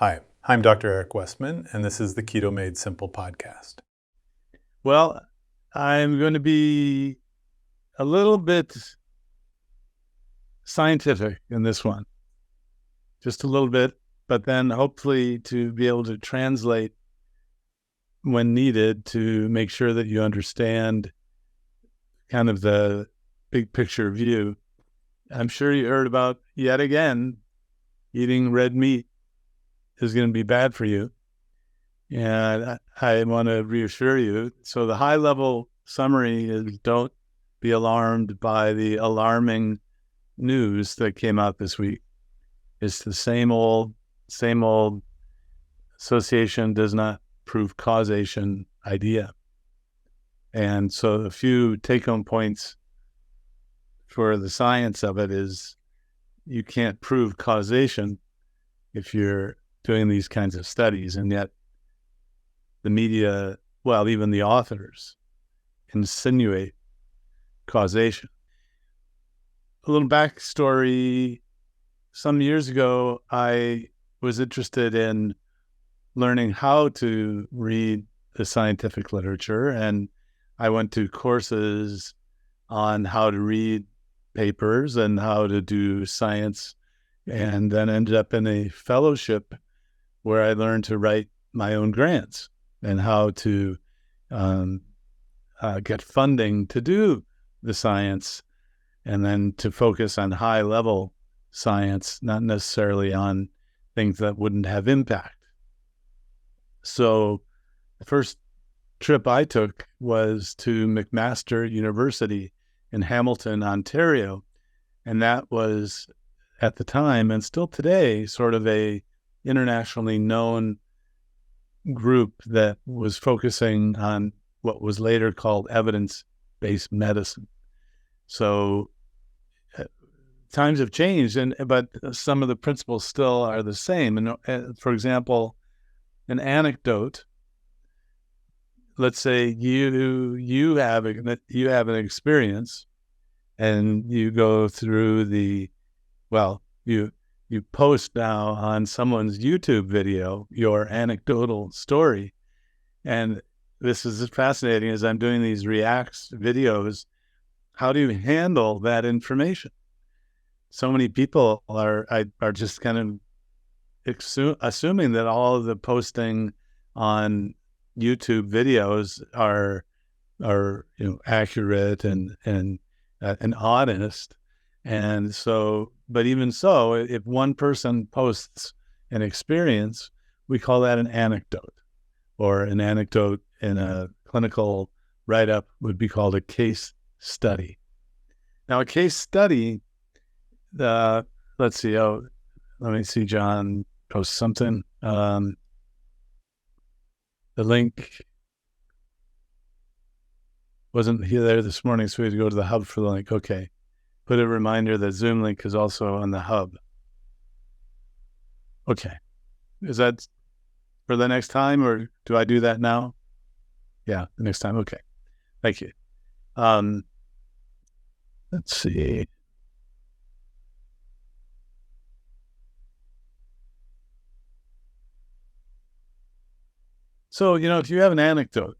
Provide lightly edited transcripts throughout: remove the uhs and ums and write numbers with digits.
Hi, I'm Dr. Eric Westman, and this is the Keto Made Simple podcast. Well, I'm going to be a little bit scientific in this one, just a little bit, but then hopefully to be able to translate when needed to make sure that you understand kind of the big picture view. I'm sure you heard about, yet again, eating red meat is going to be bad for you. And I want to reassure you. So the high level summary is, don't be alarmed by the alarming news that came out this week. It's the same old association does not prove causation idea. And so a few take-home points for the science of it is, you can't prove causation if you're doing these kinds of studies, and yet the media, well, even the authors, insinuate causation. A little backstory. Some years ago, I was interested in learning how to read the scientific literature, and I went to courses on how to read papers and how to do science, and then ended up in a fellowship where I learned to write my own grants and how to get funding to do the science, and then to focus on high level science, not necessarily on things that wouldn't have impact. So the first trip I took was to McMaster University in Hamilton, Ontario. And that was, at the time and still today, sort of a internationally known group that was focusing on what was later called evidence-based medicine. So times have changed, but some of the principles still are the same. And for example, an anecdote. Let's say you have an experience, and you go through you post now on someone's YouTube video your anecdotal story. And this is fascinating as I'm doing these Reacts videos. How do you handle that information? So many people are just kind of assuming that all of the posting on YouTube videos are accurate and honest. And so, but even so, if one person posts an experience, we call that an anecdote, or an anecdote in a clinical write-up would be called a case study. Now, a case study, let's see, let me see, John post something. The link wasn't here there this morning, so we had to go to the hub for the link. Okay. Put a reminder that Zoom link is also on the hub. Okay. Is that for the next time, or do I do that now? Yeah, the next time. Okay. Thank you. Let's see. So, if you have an anecdote,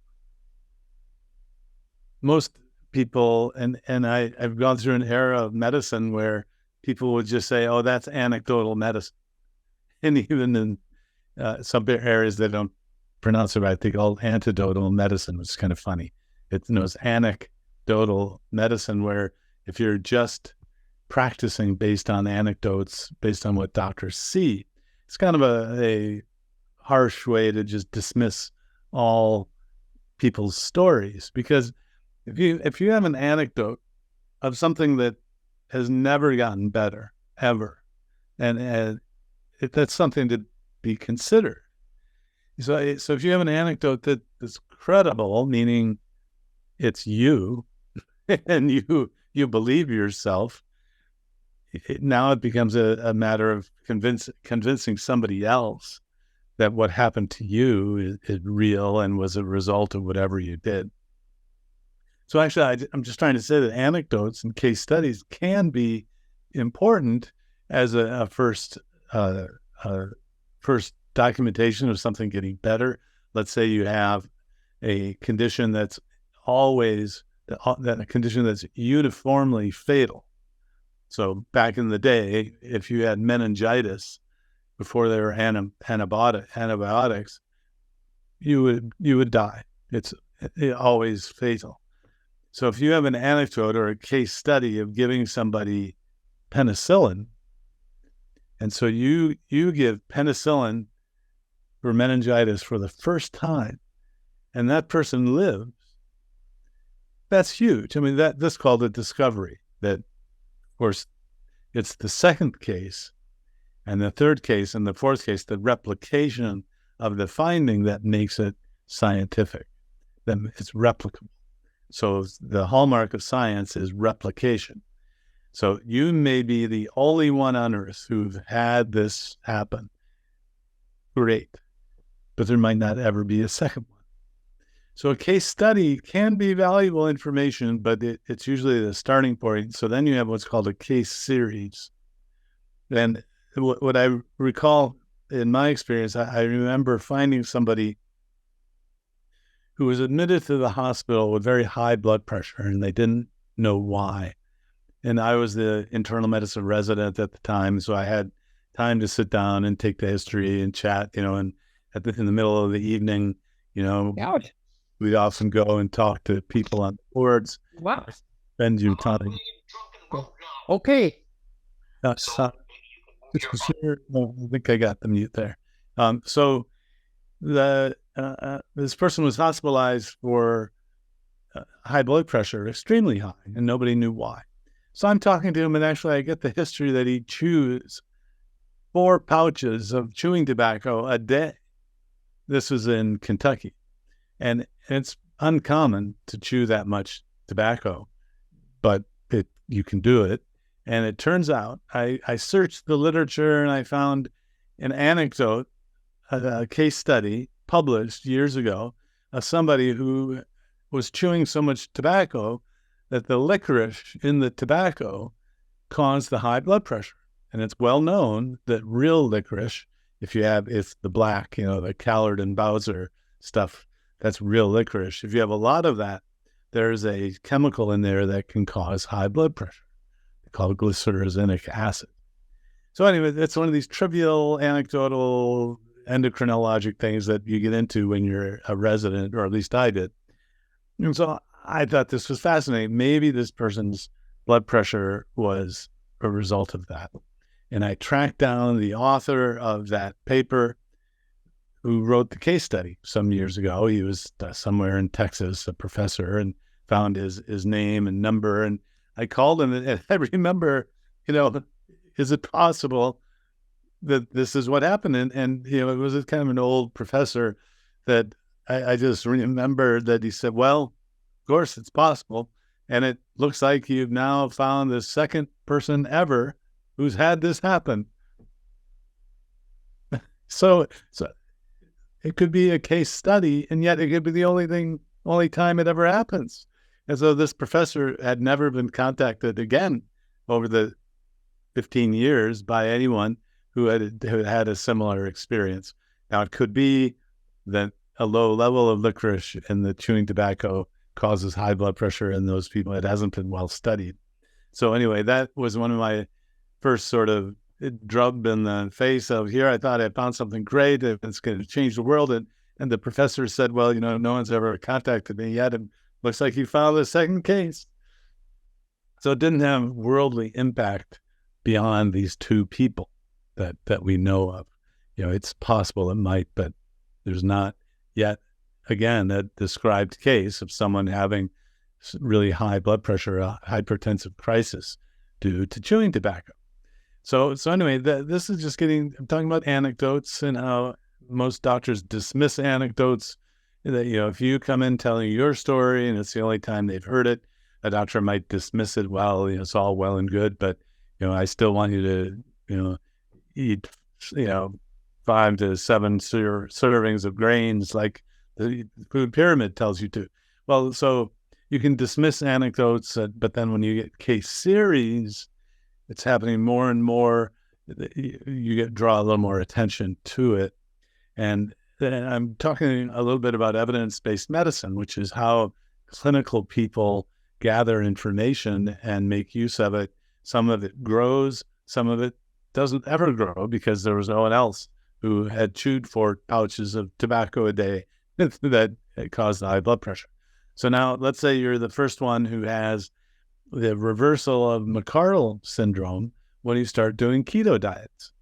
most people, and I've gone through an era of medicine where people would just say, oh, that's anecdotal medicine. And even in some areas they don't pronounce it right, they call it anecdotal medicine, which is kind of funny. It's anecdotal medicine, where if you're just practicing based on anecdotes, based on what doctors see, it's kind of a harsh way to just dismiss all people's stories. Because if you have an anecdote of something that has never gotten better ever, and that's something to be considered. So if you have an anecdote that is credible, meaning it's you and you believe yourself, now it becomes a matter of convincing somebody else that what happened to you is real and was a result of whatever you did. So actually, I'm just trying to say that anecdotes and case studies can be important as a first documentation of something getting better. Let's say you have a condition that's always that a condition that's uniformly fatal. So back in the day, if you had meningitis before there were antibiotics, you would die. It's always fatal. So if you have an anecdote or a case study of giving somebody penicillin, and so you give penicillin for meningitis for the first time, and that person lives, that's huge. I mean, that's called a discovery. That, of course, it's the second case and the third case and the fourth case, the replication of the finding that makes it scientific, that it's replicable. So the hallmark of science is replication. So you may be the only one on earth who've had this happen. Great. But there might not ever be a second one. So a case study can be valuable information, but it's usually the starting point. So then you have what's called a case series. And what I recall in my experience, I remember finding somebody who was admitted to the hospital with very high blood pressure, and they didn't know why. And I was the internal medicine resident at the time, so I had time to sit down and take the history and chat, and in the middle of the evening, Ouch. we'd often go and talk to people on the boards. Wow. Spend your time. Okay. I think I got the mute there. So this person was hospitalized for high blood pressure, extremely high, and nobody knew why. So I'm talking to him, and actually I get the history that he chews 4 pouches of chewing tobacco a day. This was in Kentucky. And it's uncommon to chew that much tobacco, but you can do it. And it turns out, I searched the literature and I found an anecdote, a case study published years ago of somebody who was chewing so much tobacco that the licorice in the tobacco caused the high blood pressure. And it's well known that real licorice, it's the black, the Callard and Bowser stuff, that's real licorice. If you have a lot of that, there's a chemical in there that can cause high blood pressure called glycyrrhizinic acid. So anyway, that's one of these trivial, anecdotal, endocrinologic things that you get into when you're a resident, or at least I did. And so I thought this was fascinating. Maybe this person's blood pressure was a result of that. And I tracked down the author of that paper who wrote the case study some years ago. He was somewhere in Texas, a professor, and found his name and number. And I called him, and I remember, is it possible that this is what happened? And it was kind of an old professor that I just remember that he said, well, of course it's possible. And it looks like you've now found the second person ever who's had this happen. So it could be a case study, and yet it could be the only time it ever happens. And so this professor had never been contacted again over the 15 years by anyone who had a similar experience. Now, it could be that a low level of licorice in the chewing tobacco causes high blood pressure in those people. It hasn't been well studied. So anyway, that was one of my first sort of drub in the face of, here I thought I found something great, it's going to change the world. And the professor said, well, no one's ever contacted me yet. And looks like he found the second case. So it didn't have worldly impact beyond these 2 people that we know of. It's possible it might, but there's not yet, again, a described case of someone having really high blood pressure, a hypertensive crisis due to chewing tobacco. So anyway, this is just I'm talking about anecdotes and how most doctors dismiss anecdotes. That, if you come in telling your story and it's the only time they've heard it, a doctor might dismiss it. Well, it's all well and good, but, I still want you to, eat, 5 to 7 servings of grains like the food pyramid tells you to. Well, so you can dismiss anecdotes, but then when you get case series, it's happening more and more. You draw a little more attention to it. And then I'm talking a little bit about evidence-based medicine, which is how clinical people gather information and make use of it. Some of it grows, some of it doesn't ever grow because there was no one else who had chewed 4 pouches of tobacco a day that caused high blood pressure. So now let's say you're the first one who has the reversal of McArdle syndrome when you start doing keto diets.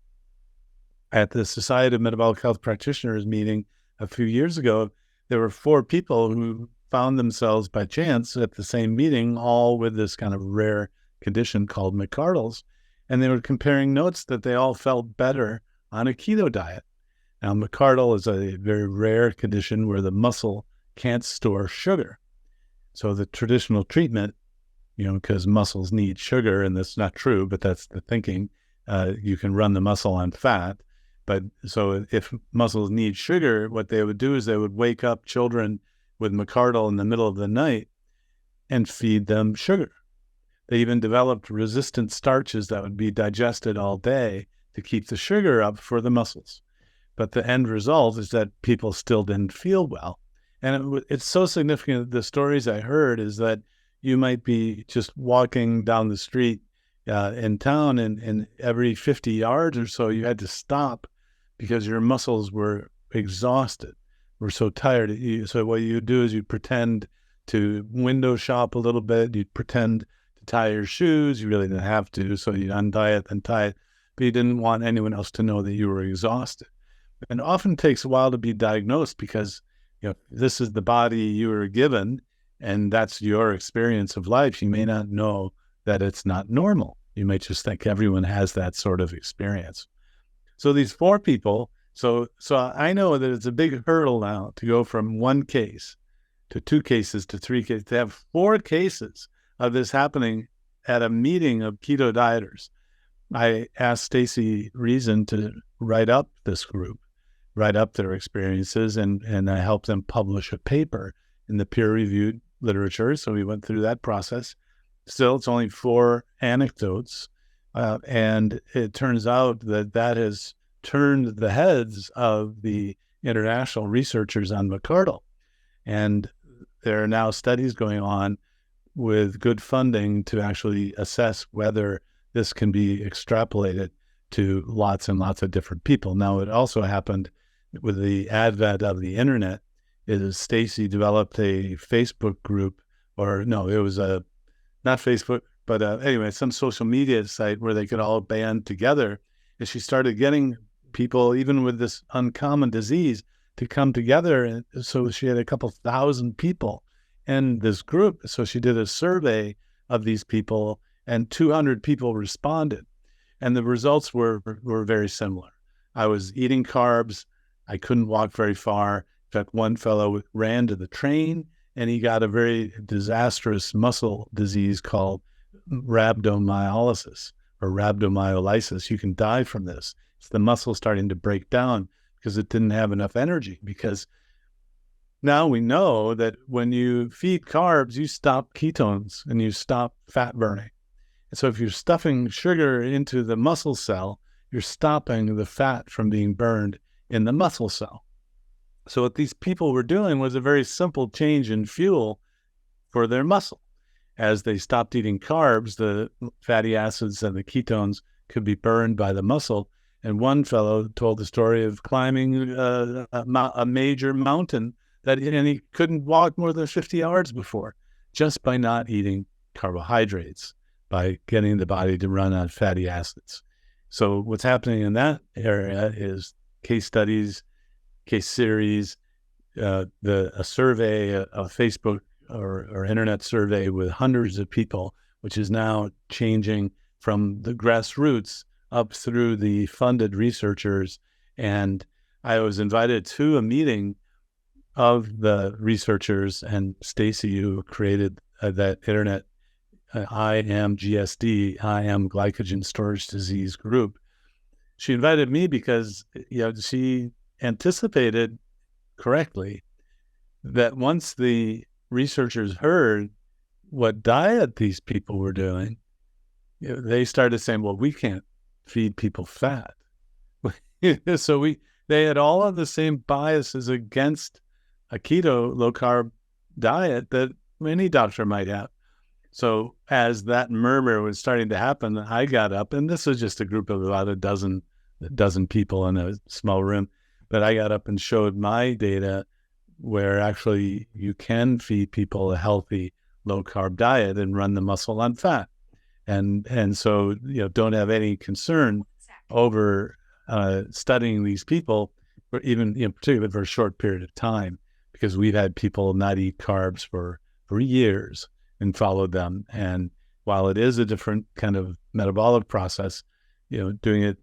At the Society of Metabolic Health Practitioners meeting a few years ago, there were 4 people who found themselves by chance at the same meeting, all with this kind of rare condition called McArdle's. And they were comparing notes that they all felt better on a keto diet. Now, McArdle is a very rare condition where the muscle can't store sugar. So the traditional treatment, because muscles need sugar, and that's not true, but that's the thinking, you can run the muscle on fat. But so if muscles need sugar, what they would do is they would wake up children with McArdle in the middle of the night and feed them sugar. They even developed resistant starches that would be digested all day to keep the sugar up for the muscles. But the end result is that people still didn't feel well. And it's so significant. The stories I heard is that you might be just walking down the street in town, and every 50 yards or so, you had to stop because your muscles were exhausted, were so tired. So what you do is you pretend to window shop a little bit. You pretend to tie your shoes. You really didn't have to, so you untie it and tie it. But you didn't want anyone else to know that you were exhausted. And it often takes a while to be diagnosed because this is the body you were given, and that's your experience of life. You may not know that it's not normal. You might just think everyone has that sort of experience. So these 4 people, so I know that it's a big hurdle now to go from 1 case to 2 cases to 3 cases, to have 4 cases of this happening at a meeting of keto dieters. I asked Stacy Reason to write up this group, write up their experiences, and I helped them publish a paper in the peer-reviewed literature. So we went through that process. Still, it's only 4 anecdotes. And it turns out that has turned the heads of the international researchers on McArdle. And there are now studies going on with good funding to actually assess whether this can be extrapolated to lots and lots of different people. Now, it also happened with the advent of the internet. Stacy developed a Facebook group, or no, it was not Facebook, but anyway, some social media site where they could all band together. And she started getting people, even with this uncommon disease, to come together. And so she had a couple thousand people in this group. So she did a survey of these people, and 200 people responded. And the results were very similar. I was eating carbs. I couldn't walk very far. In fact, one fellow ran to the train, and he got a very disastrous muscle disease called rhabdomyolysis or rhabdomyolysis. You can die from this. It's the muscle starting to break down because it didn't have enough energy. Because now we know that when you feed carbs, you stop ketones and you stop fat burning. And so if you're stuffing sugar into the muscle cell, you're stopping the fat from being burned in the muscle cell. So what these people were doing was a very simple change in fuel for their muscle. As they stopped eating carbs, the fatty acids and the ketones could be burned by the muscle. And one fellow told the story of climbing a major mountain and he couldn't walk more than 50 yards before, just by not eating carbohydrates, by getting the body to run on fatty acids. So what's happening in that area is case studies, case series, a survey, a Facebook or internet survey with hundreds of people, which is now changing from the grassroots up through the funded researchers. And I was invited to a meeting of the researchers, and Stacy, who created that internet IMGSD, IM Glycogen Storage Disease group, she invited me because she anticipated correctly that once the researchers heard what diet these people were doing, they started saying, well, we can't feed people fat. So they had all of the same biases against a keto low-carb diet that any doctor might have. So as that murmur was starting to happen, I got up, and this was just a group of about a dozen people in a small room, but I got up and showed my data where actually you can feed people a healthy low-carb diet and run the muscle on fat. And so, don't have any concern over studying these people, or even, particularly for a short period of time, because we've had people not eat carbs for years and followed them. And while it is a different kind of metabolic process, doing it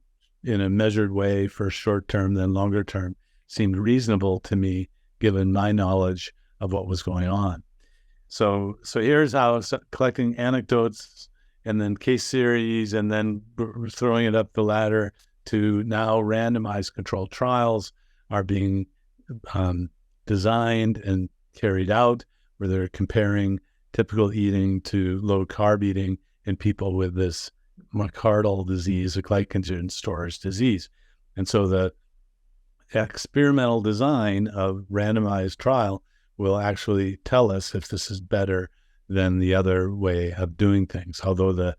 in a measured way for short term than longer term seemed reasonable to me, given my knowledge of what was going on. So here's how collecting anecdotes and then case series, and then throwing it up the ladder to now randomized controlled trials are being designed and carried out, where they're comparing typical eating to low carb eating in people with this myocardial disease, a glycogen storage disease. And so the experimental design of randomized trial will actually tell us if this is better than the other way of doing things, although the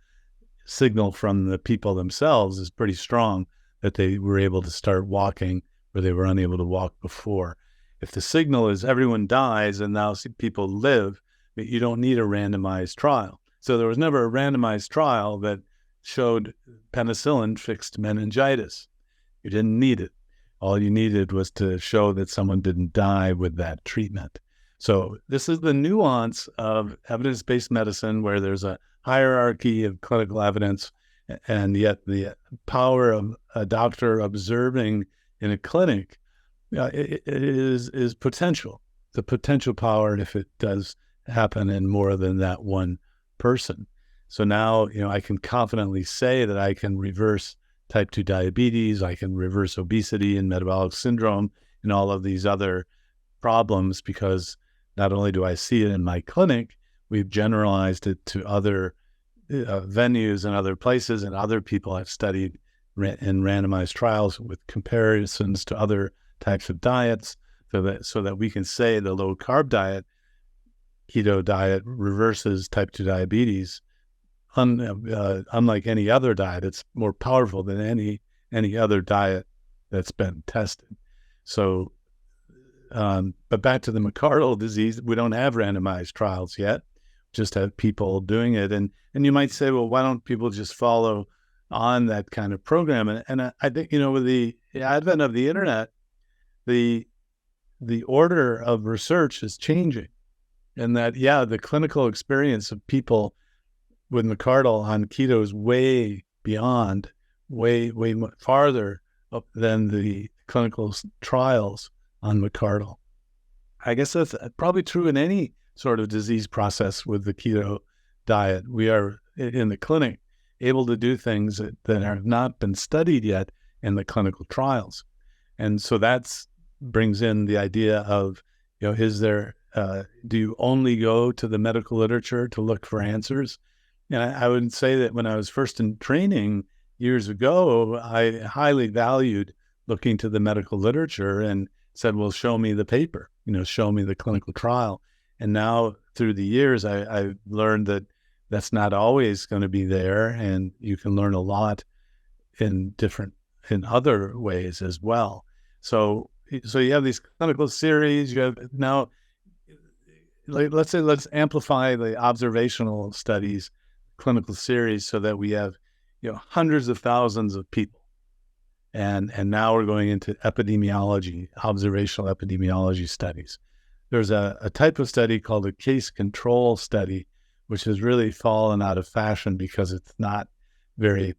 signal from the people themselves is pretty strong that they were able to start walking where they were unable to walk before. If the signal is everyone dies and now people live, you don't need a randomized trial. So there was never a randomized trial that showed penicillin fixed meningitis. You didn't need it. All you needed was to show that someone didn't die with that treatment. So this is the nuance of evidence-based medicine, where there's a hierarchy of clinical evidence, and yet the power of a doctor observing in a clinic is potential. The potential power if it does happen in more than that one person. So now, I can confidently say that I can reverse type 2 diabetes, I can reverse obesity and metabolic syndrome and all of these other problems, because not only do I see it in my clinic, we've generalized it to other venues and other places, and other people have studied in randomized trials with comparisons to other types of diets, so that we can say the low carb diet, keto diet, reverses type 2 diabetes. Unlike any other diet, it's more powerful than any other diet that's been tested. So, but back to the myocardial disease, we don't have randomized trials yet. Just have people doing it, and you might say, well, why don't people just follow on that kind of program? And I think, with the advent of the internet, the order of research is changing, and that the clinical experience of people with myocardial on keto is way beyond, way farther up than the clinical trials on myocardial. I guess that's probably true in any sort of disease process with the keto diet. We are in the clinic able to do things that have not been studied yet in the clinical trials. And so that's brings in the idea of, is there, do you only go to the medical literature to look for answers? And I would say that when I was first in training years ago, I highly valued looking to the medical literature and said, well, show me the paper, show me the clinical trial. And now through the years, I've learned that that's not always going to be there, and you can learn a lot in other ways as well. So you have these clinical series, you have now, let's amplify the observational studies, clinical series, so that we have, hundreds of thousands of people. And now we're going into epidemiology, observational epidemiology studies. There's a type of study called a case control study, which has really fallen out of fashion because it's not very,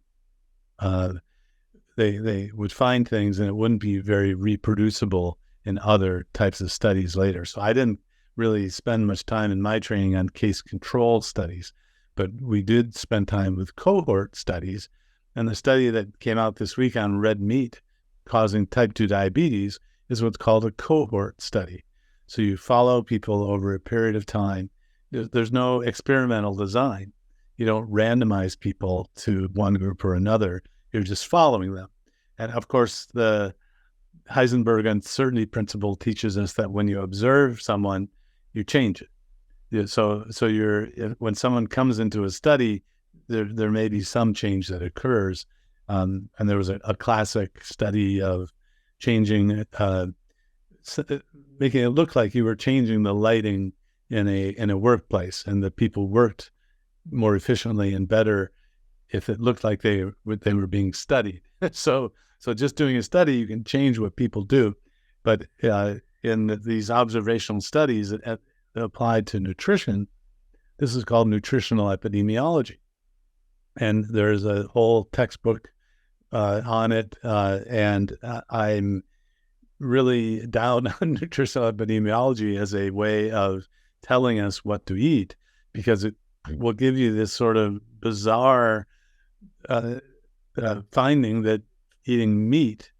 they would find things and it wouldn't be very reproducible in other types of studies later. So I didn't really spend much time in my training on case control studies, but we did spend time with cohort studies. And the study that came out this week on red meat causing type 2 diabetes is what's called a cohort study. So you follow people over a period of time. There's no experimental design. You don't randomize people to one group or another. You're just following them. And of course, the Heisenberg uncertainty principle teaches us that when you observe someone, you change it. So when someone comes into a study, there may be some change that occurs. And there was a classic study of changing, making it look like you were changing the lighting in a workplace, and the people worked more efficiently and better if it looked like they were being studied. So just doing a study, you can change what people do. But in these observational studies that applied to nutrition, this is called nutritional epidemiology. And there's a whole textbook on it. And I'm really down on nutritional epidemiology as a way of telling us what to eat, because it will give you this sort of bizarre finding that eating meat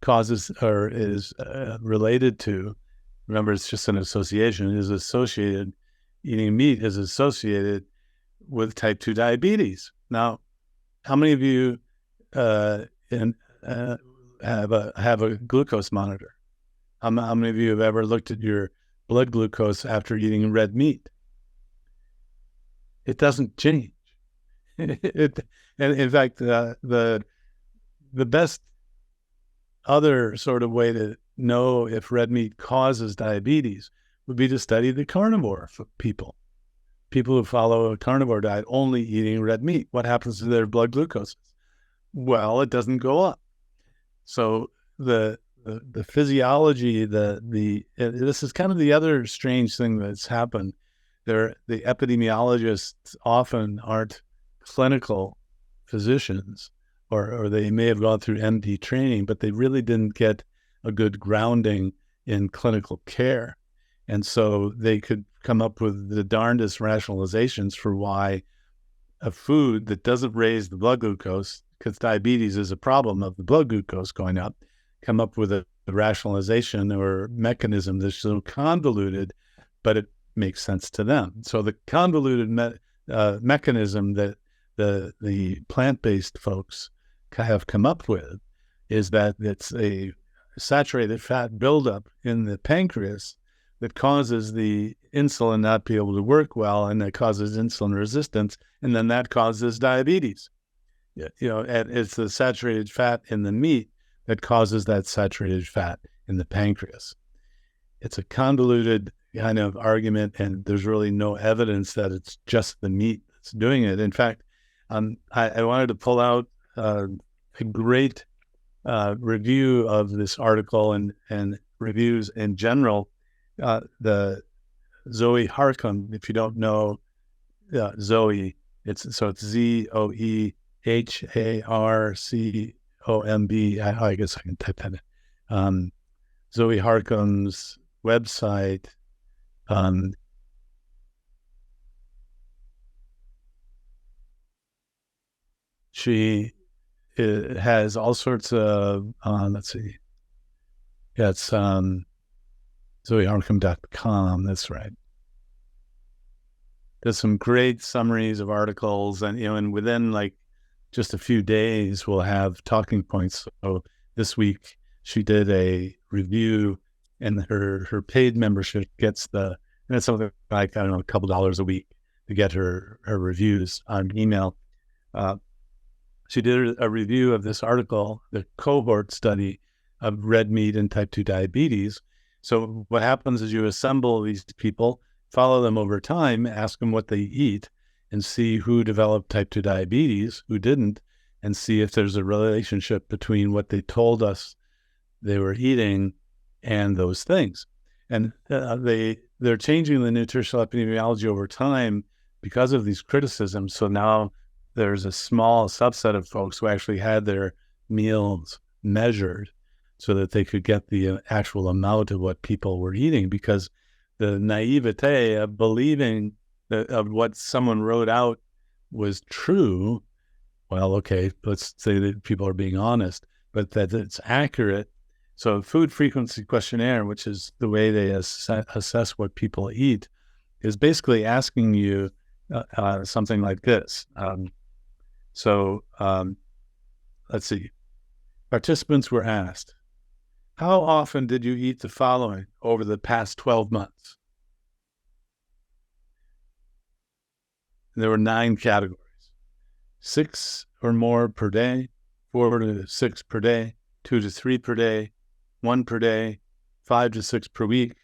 causes or is related to, remember, it's just an association, eating meat is associated with type 2 diabetes. Now, how many of you have a glucose monitor? How many of you have ever looked at your blood glucose after eating red meat? It doesn't change. And in fact, the best other sort of way to know if red meat causes diabetes would be to study the carnivore people who follow a carnivore diet, only eating red meat. What happens to their blood glucose? Well, it doesn't go up. So the physiology, this is kind of the other strange thing that's happened. The epidemiologists often aren't clinical physicians, or they may have gone through MD training, but they really didn't get a good grounding in clinical care. And so they could come up with the darndest rationalizations for why a food that doesn't raise the blood glucose, because diabetes is a problem of the blood glucose going up, come up with a rationalization or mechanism that's so convoluted, but it makes sense to them. So the convoluted mechanism that the plant-based folks have come up with is that it's a saturated fat buildup in the pancreas that causes the insulin not be able to work well, and that causes insulin resistance, and then that causes diabetes. And it's the saturated fat in the meat that causes that saturated fat in the pancreas. It's a convoluted kind of argument, and there's really no evidence that it's just the meat that's doing it. In fact, I wanted to pull out a great review of this article and reviews in general. The Zoe Harcomb, if you don't know Zoe, it's ZoeHarcomb. I guess I can type that in. Zoe Harcomb's website. She has all sorts of, let's see. Yeah, it's ZoeHarcomb.com. That's right. There's some great summaries of articles, and within like just a few days, we'll have talking points. So this week she did a review, and her paid membership gets and it's something like, I don't know, a couple dollars a week to get her reviews on email. She did a review of this article, the cohort study of red meat and type 2 diabetes. So what happens is you assemble these people, follow them over time, ask them what they eat, and see who developed type 2 diabetes, who didn't, and see if there's a relationship between what they told us they were eating and those things. And they're changing the nutritional epidemiology over time because of these criticisms. So now there's a small subset of folks who actually had their meals measured so that they could get the actual amount of what people were eating, because the naivete of believing that of what someone wrote out was true. Well, okay, let's say that people are being honest, but that it's accurate. So food frequency questionnaire, which is the way they assess what people eat, is basically asking you something like this. Let's see. Participants were asked, How often did you eat the following over the past 12 months? And there were 9 categories. 6 or more per day, 4 to 6 per day, 2 to 3 per day, 1 per day, 5 to 6 per week,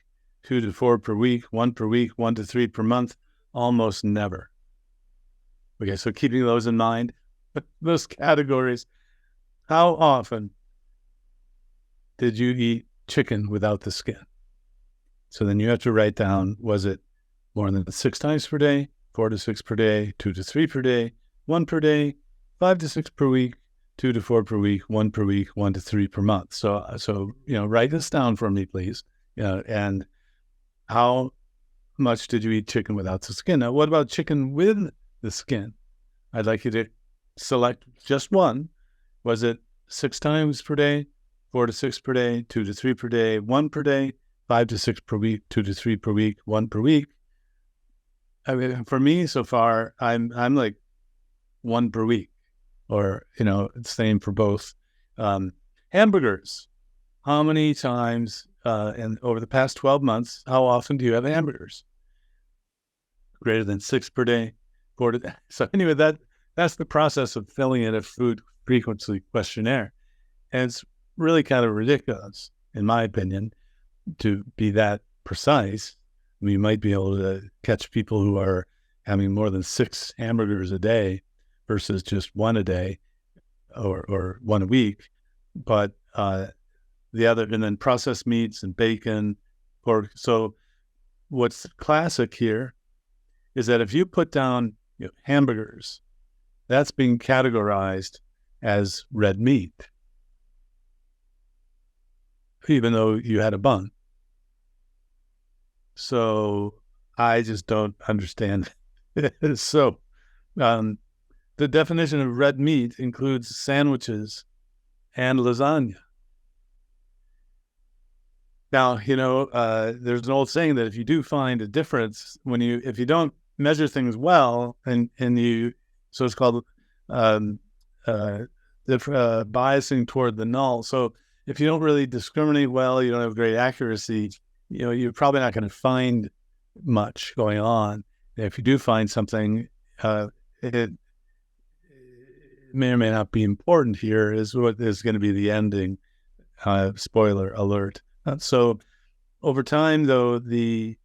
2 to 4 per week, 1 per week, 1 to 3 per month, almost never. Okay, so keeping those in mind, those categories, how often did you eat chicken without the skin? So then you have to write down, was it more than 6 times per day, 4 to 6 per day, 2 to 3 per day, 1 per day, 5 to 6 per week, 2 to 4 per week, 1 per week, 1 to 3 per month. So write this down for me, please. And how much did you eat chicken without the skin? Now, what about chicken with the skin? I'd like you to select just one. Was it 6 times per day, 4 to 6 per day, 2 to 3 per day, 1 per day, 5 to 6 per week, 2 to 3 per week, 1 per week? I mean, for me so far, I'm like 1 per week, or it's same for both. Hamburgers. How many times and over the past 12 months, how often do you have hamburgers? Greater than 6 per day, 4 to. So anyway, that's the process of filling in a food frequency questionnaire, and it's really kind of ridiculous, in my opinion, to be that precise. We might be able to catch people who are having more than 6 hamburgers a day versus just 1 a day or 1 a week. But the other, and then processed meats and bacon, pork. So what's classic here is that if you put down hamburgers, that's being categorized as red meat, even though you had a bun. So I just don't understand. So the definition of red meat includes sandwiches and lasagna. Now, there's an old saying that if you do find a difference if you don't measure things well, so it's called biasing toward the null. So if you don't really discriminate well, you don't have great accuracy, you're probably not going to find much going on. If you do find something, it may or may not be important. Here is what is going to be the ending. Spoiler alert. So over time, though, the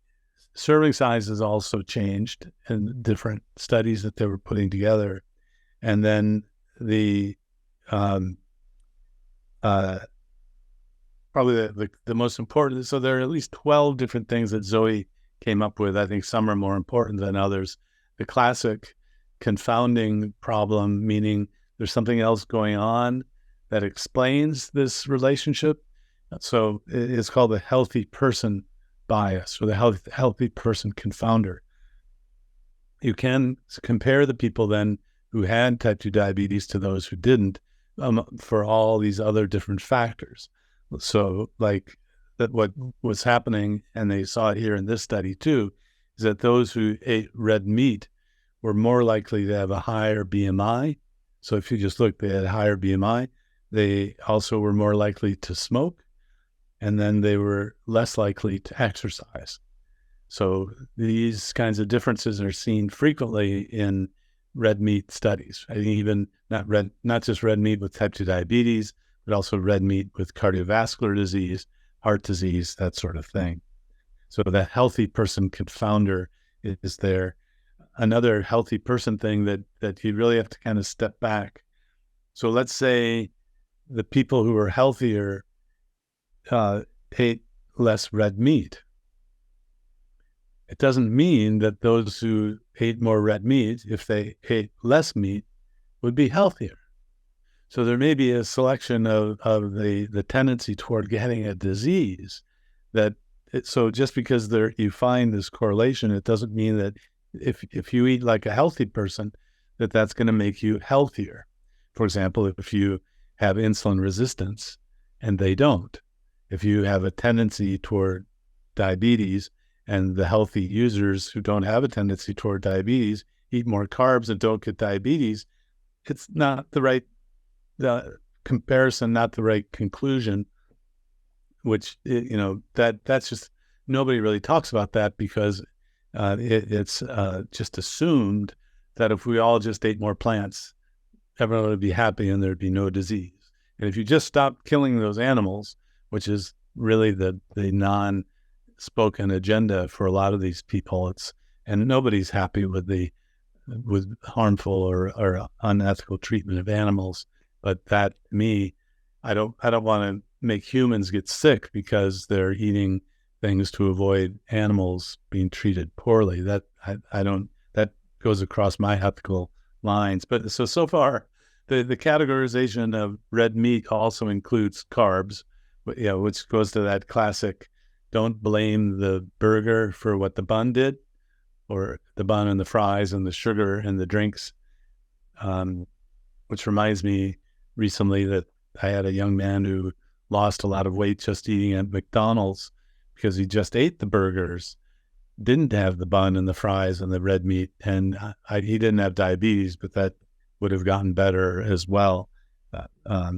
serving size has also changed in different studies that they were putting together. And then the probably the most important, so there are at least 12 different things that Zoe came up with. I think some are more important than others. The classic confounding problem, meaning there's something else going on that explains this relationship. So it's called the healthy person bias, or the healthy person confounder. You can compare the people then who had type 2 diabetes to those who didn't for all these other different factors. So like that, what was happening, and they saw it here in this study too, is that those who ate red meat were more likely to have a higher BMI. So if you just look, they had a higher BMI. They also were more likely to smoke, and then they were less likely to exercise. So these kinds of differences are seen frequently in red meat studies. I think even not just red meat with type 2 diabetes, but also red meat with cardiovascular disease, heart disease, that sort of thing. So that healthy person confounder is there. Another healthy person thing that you really have to kind of step back. So let's say the people who are healthier ate less red meat. It doesn't mean that those who ate more red meat, if they ate less meat, would be healthier. So there may be a selection of the tendency toward getting a disease so just because you find this correlation, it doesn't mean that if you eat like a healthy person, that's going to make you healthier. For example, if you have insulin resistance and they don't, if you have a tendency toward diabetes and the healthy users who don't have a tendency toward diabetes eat more carbs and don't get diabetes, it's not the right comparison, not the right conclusion. which, that's just, nobody really talks about that because it's just assumed that if we all just ate more plants, everyone would be happy and there'd be no disease. And if you just stop killing those animals, which is really the non-spoken agenda for a lot of these people, and nobody's happy with harmful or unethical treatment of animals. But that, to me, I don't want to make humans get sick because they're eating things to avoid animals being treated poorly. That goes across my ethical lines. But so far, the categorization of red meat also includes carbs, which goes to that classic, don't blame the burger for what the bun did, or the bun and the fries and the sugar and the drinks. Which reminds me recently that I had a young man who lost a lot of weight just eating at McDonald's because he just ate the burgers, didn't have the bun and the fries and the red meat. And he didn't have diabetes, but that would have gotten better as well. A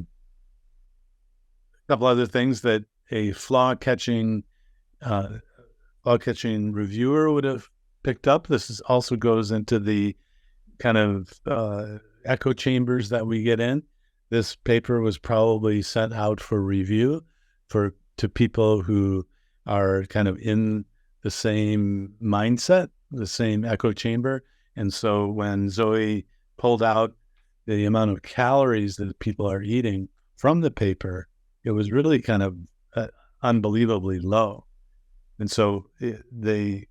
couple other things that a flaw-catching reviewer would have picked up. This also goes into the kind of echo chambers that we get in. This paper was probably sent out for review to people who are kind of in the same mindset, the same echo chamber. And so when Zoe pulled out the amount of calories that people are eating from the paper, it was really kind of unbelievably low. And so they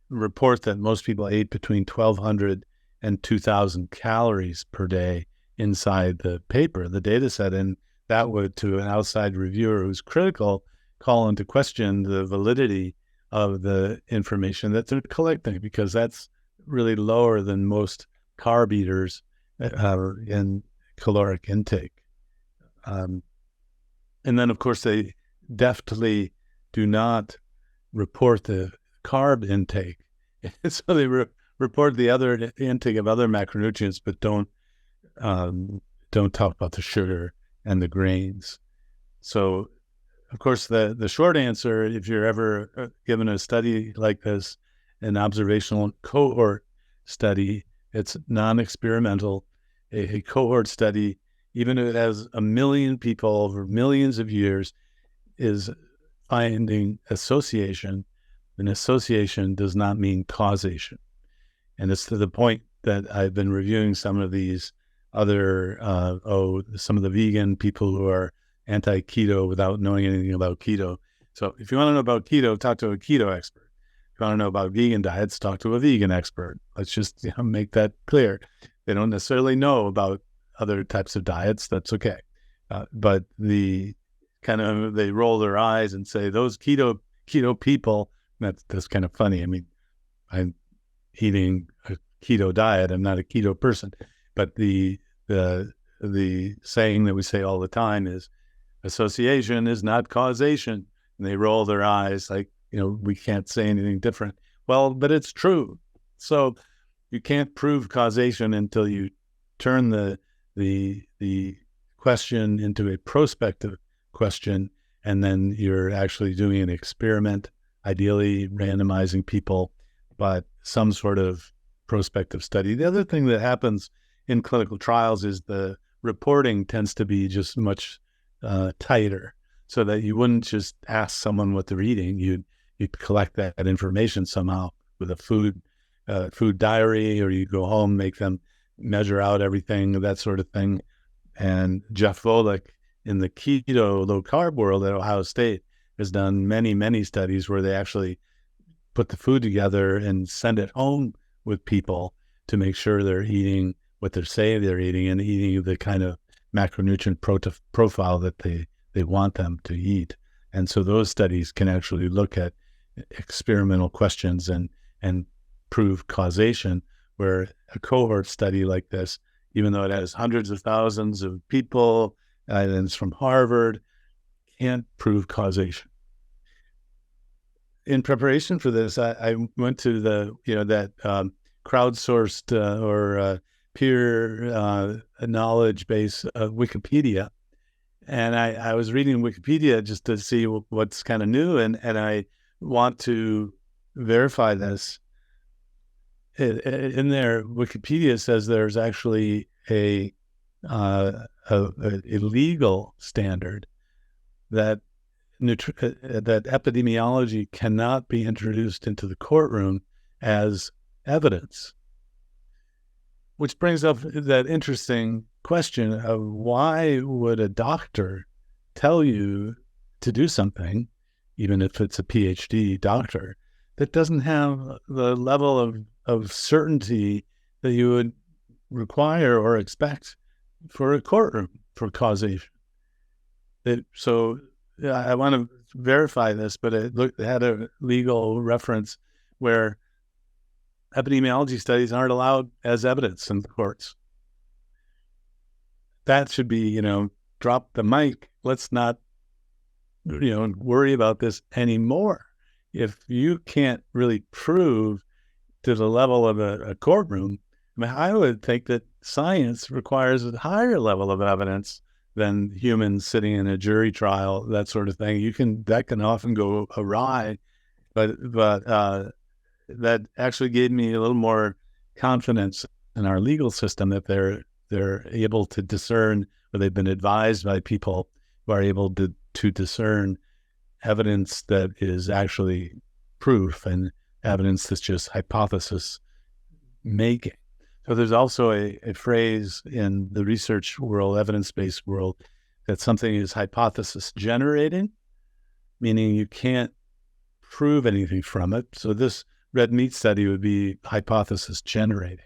report that most people ate between 1,200 and 2,000 calories per day inside the paper, the data set. And that would, to an outside reviewer who's critical, call into question the validity of the information that they're collecting, because that's really lower than most carb eaters in caloric intake. And then, of course, they deftly do not report the carb intake. So they report the other intake of other macronutrients, but don't talk about the sugar and the grains. So, of course, the short answer, if you're ever given a study like this, an observational cohort study, it's non-experimental. A cohort study, even if it has 1 million people over millions of years, is finding association. And association does not mean causation. And it's to the point that I've been reviewing some of these other, some of the vegan people who are anti-keto without knowing anything about keto. So if you want to know about keto, talk to a keto expert. If you want to know about vegan diets, talk to a vegan expert. Let's just make that clear. They don't necessarily know about other types of diets. That's okay. But they roll their eyes and say, those keto people, that's kind of funny. I mean, I'm eating a keto diet. I'm not a keto person. But the saying that we say all the time is, association is not causation. And they roll their eyes like, we can't say anything different. Well, but it's true. So you can't prove causation until you turn the question into a prospective question, and then you're actually doing an experiment, ideally randomizing people, but some sort of prospective study. The other thing that happens in clinical trials is the reporting tends to be just much tighter, so that you wouldn't just ask someone what they're eating. You'd collect that information somehow with a food diary, or you go home, make them measure out everything, that sort of thing. And Jeff Volek in the keto low-carb world at Ohio State has done many, many studies where they actually put the food together and send it home with people to make sure they're eating what they're saying they're eating, and eating the kind of macronutrient profile that they want them to eat. And so those studies can actually look at experimental questions and prove causation, where a cohort study like this, even though it has hundreds of thousands of people and it's from Harvard, can't prove causation. In preparation for this, I went to that crowdsourced or peer knowledge base Wikipedia, And I was reading Wikipedia just to see what's kind of new, and I want to verify this. In there, Wikipedia says there's actually a legal standard that that epidemiology cannot be introduced into the courtroom as evidence, which brings up that interesting question of why would a doctor tell you to do something, even if it's a PhD doctor, that doesn't have the level of certainty that you would require or expect for a courtroom for causation. So I want to verify this, but it had a legal reference where epidemiology studies aren't allowed as evidence in the courts. That should be, drop the mic. Let's not, worry about this anymore. If you can't really prove to the level of a courtroom, I would think that science requires a higher level of evidence than humans sitting in a jury trial, that sort of thing. That can often go awry, but that actually gave me a little more confidence in our legal system that they're able to discern, or they've been advised by people who are able to discern evidence that is actually proof and evidence that's just hypothesis making. So there's also a phrase in the research world, evidence-based world, that something is hypothesis generating, meaning you can't prove anything from it. So this red meat study would be hypothesis generating.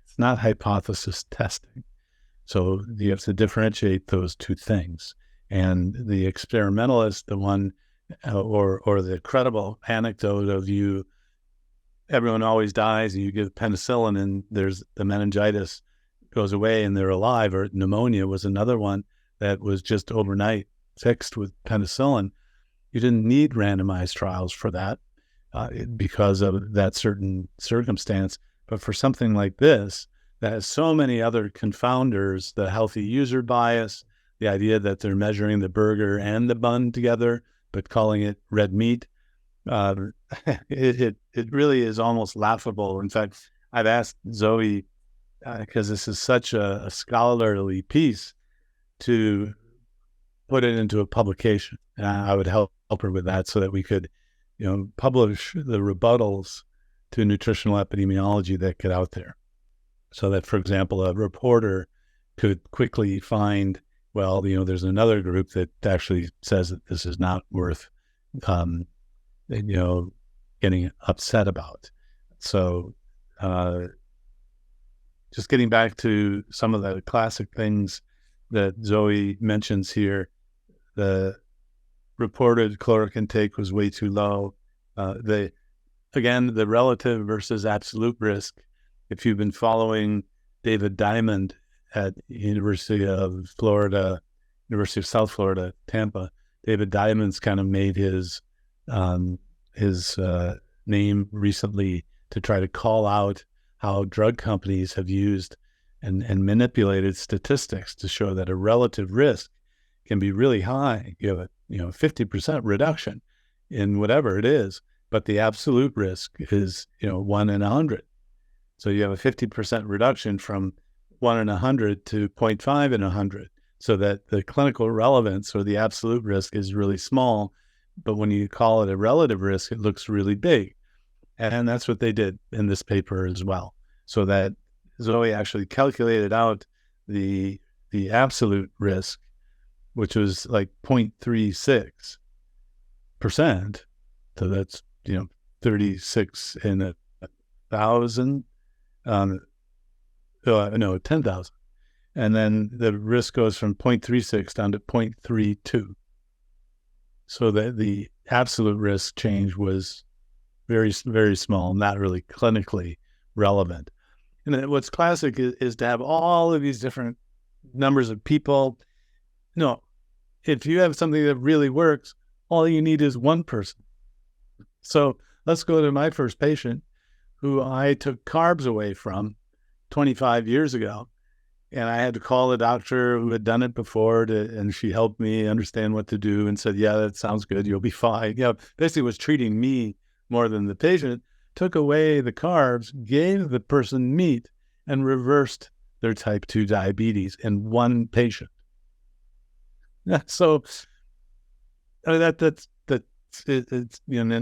It's not hypothesis testing. So you have to differentiate those two things. And the experimentalist, the one, or the credible anecdote of everyone always dies and you give penicillin and there's the meningitis goes away and they're alive, or pneumonia was another one that was just overnight fixed with penicillin. You didn't need randomized trials for that because of that certain circumstance. But for something like this, that has so many other confounders, the healthy user bias, the idea that they're measuring the burger and the bun together, but calling it red meat, it really is almost laughable. In fact, I've asked Zoe, because this is such a scholarly piece, to put it into a publication. And I would help her with that so that we could, publish the rebuttals to nutritional epidemiology that get out there. So that, for example, a reporter could quickly find, well, there's another group that actually says that this is not worth, getting upset about. So just getting back to some of the classic things that Zoe mentions here, the reported caloric intake was way too low. The relative versus absolute risk. If you've been following David Diamond at University of South Florida, Tampa, David Diamond's kind of made his name recently to try to call out how drug companies have used and manipulated statistics to show that a relative risk can be really high. You have a 50% reduction in whatever it is, but the absolute risk is 1 in 100. So you have a 50% reduction from 1 in 100 to 0.5 in 100, so that the clinical relevance or the absolute risk is really small. But when you call it a relative risk, it looks really big. And that's what they did in this paper as well. So that Zoe actually calculated out the absolute risk, which was like 0.36%. So that's, 36 in 1,000. 10,000. And then the risk goes from 0.36 down to 0.32. So that the absolute risk change was very, very small, not really clinically relevant. And then what's classic is to have all of these different numbers of people. No, if you have something that really works, all you need is one person. So let's go to my first patient who I took carbs away from 25 years ago. And I had to call a doctor who had done it before and she helped me understand what to do and said, yeah, that sounds good. You'll be fine. Basically was treating me more than the patient, took away the carbs, gave the person meat, and reversed their type 2 diabetes in one patient. So it's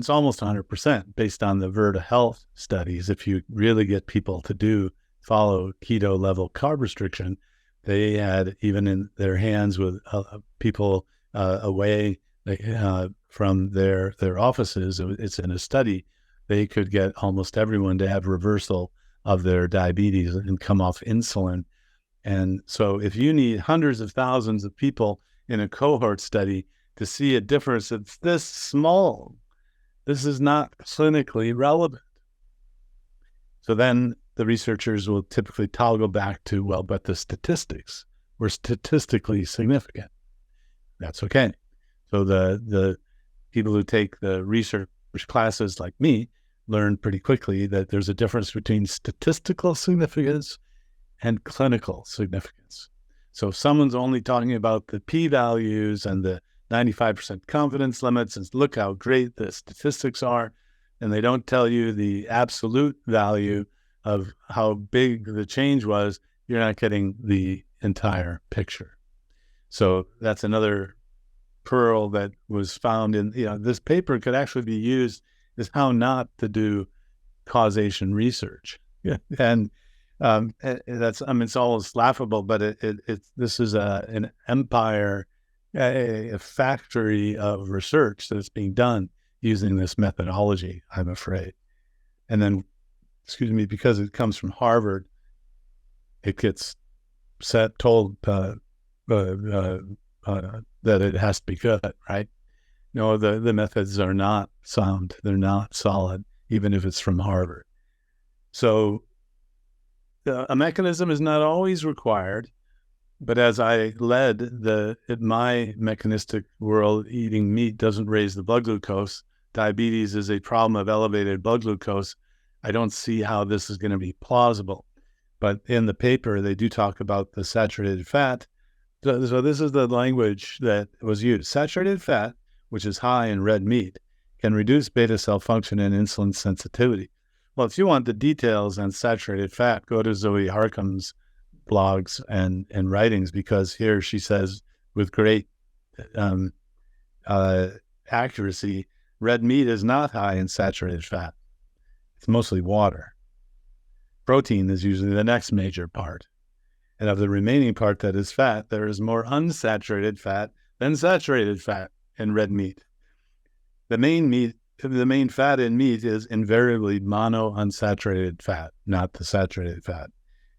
almost 100% based on the Virta Health studies. If you really get people to follow keto level carb restriction, they had, even in their hands with people away from their offices, it's in a study, they could get almost everyone to have reversal of their diabetes and come off insulin. And so if you need hundreds of thousands of people in a cohort study to see a difference that's this small, this is not clinically relevant. So then the researchers will typically toggle back to, well, but the statistics were statistically significant. That's okay. So the people who take the research classes like me learn pretty quickly that there's a difference between statistical significance and clinical significance. So if someone's only talking about the p-values and the 95% confidence limits and look how great the statistics are, and they don't tell you the absolute value of how big the change was, you're not getting the entire picture. So that's another pearl that was found in, this paper could actually be used as how not to do causation research. Yeah. And that's, it's almost laughable, but this is an empire, a factory of research that's being done using this methodology, I'm afraid. And then, because it comes from Harvard, it gets told that it has to be good, right? No, the methods are not sound. They're not solid, even if it's from Harvard. So a mechanism is not always required, but as I led my mechanistic world, eating meat doesn't raise the blood glucose. Diabetes is a problem of elevated blood glucose. I don't see how this is going to be plausible. But in the paper, they do talk about the saturated fat. So this is the language that was used. Saturated fat, which is high in red meat, can reduce beta cell function and insulin sensitivity. Well, if you want the details on saturated fat, go to Zoe Harcum's blogs and writings, because here she says with great accuracy, red meat is not high in saturated fat. It's mostly water. Protein is usually the next major part. And of the remaining part that is fat, there is more unsaturated fat than saturated fat in red meat. The main fat in meat is invariably monounsaturated fat, not the saturated fat.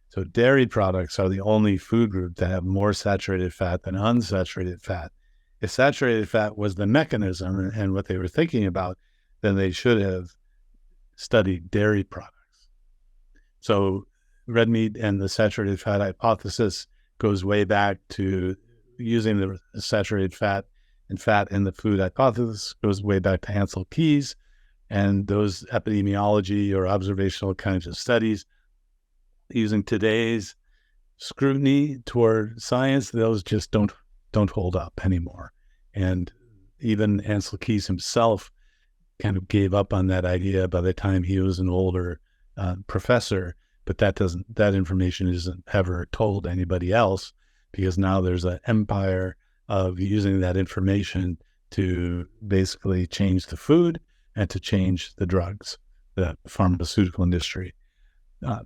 So dairy products are the only food group that have more saturated fat than unsaturated fat. If saturated fat was the mechanism and what they were thinking about, then they should have studied dairy products. So red meat and the saturated fat hypothesis goes way back to using the saturated fat and fat in the food hypothesis, goes way back to Hansel Keys and those epidemiology or observational kinds of studies. Using today's scrutiny toward science, those just don't hold up anymore. And even Hansel Keys himself kind of gave up on that idea by the time he was an older professor. But that information isn't ever told anybody else, because now there's an empire of using that information to basically change the food and to change the drugs, the pharmaceutical industry.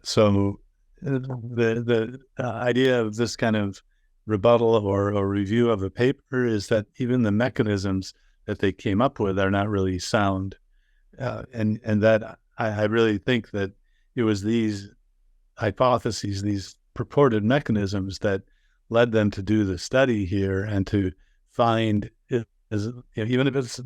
So the idea of this kind of rebuttal or review of a paper is that even the mechanisms that they came up with are not really sound. And that I really think that it was these hypotheses, these purported mechanisms that led them to do the study here and to find it as, even if it's